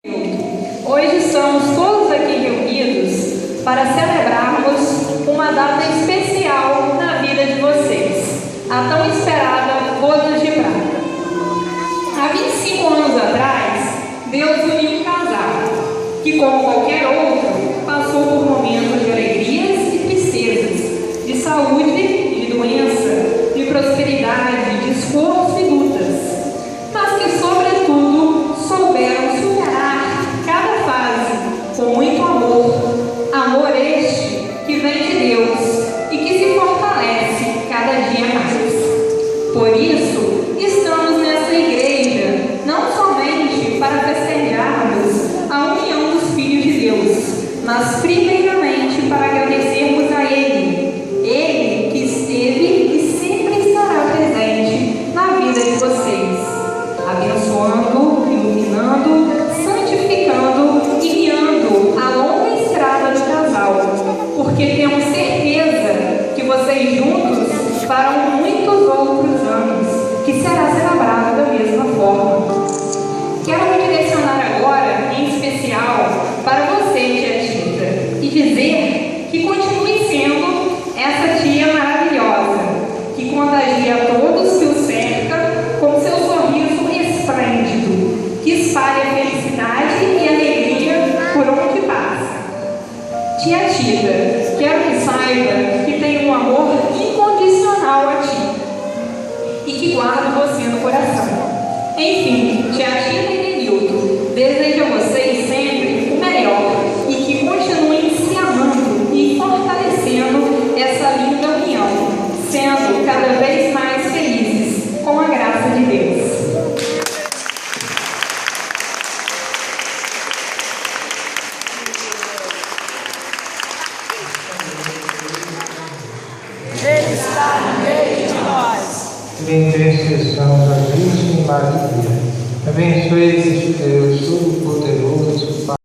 Hoje estamos todos aqui reunidos para celebrarmos uma data especial na vida de vocês, a tão esperada Bodas de Prata. Há 25 anos atrás, Deus uniu um casal que, como qualquer outro, passou por momentos de alegrias e tristezas, de saúde e de doença, de prosperidade, de esforço e lutas, mas que, sobretudo, souberam superar cada fase com muito amor este que vem de Deus e que se fortalece cada dia mais. Por isso, estamos nessa igreja, não somente para festejarmos a união dos filhos de Deus, mas primeiramente para agradecermos a Ele que esteve e sempre estará presente na vida de vocês, abençoando, iluminando, santificando e guiando a longa estrada do casal, porque temos certeza que vocês juntos farão muitos outros anos, que será celebrado da mesma forma. Quero me direcionar agora, em especial, para você, tia Tita, e dizer que continue sendo essa tia maravilhosa, que contagia a todos que o cerca com seu sorriso esplêndido, que espalha felicidade e alegria por onde passa. Tia Tita, quero que saiba que tenho um amor incondicional a ti e que guardo você no coração. Enfim, tia Tita e Denilton, desejo a vocês sempre o melhor e que continuem se amando e fortalecendo essa linda união, sendo cada vez mais felizes com a graça de Deus. Ele está no meio de nós. Por intercessão da Virgem Maria, abençoe-se Deus.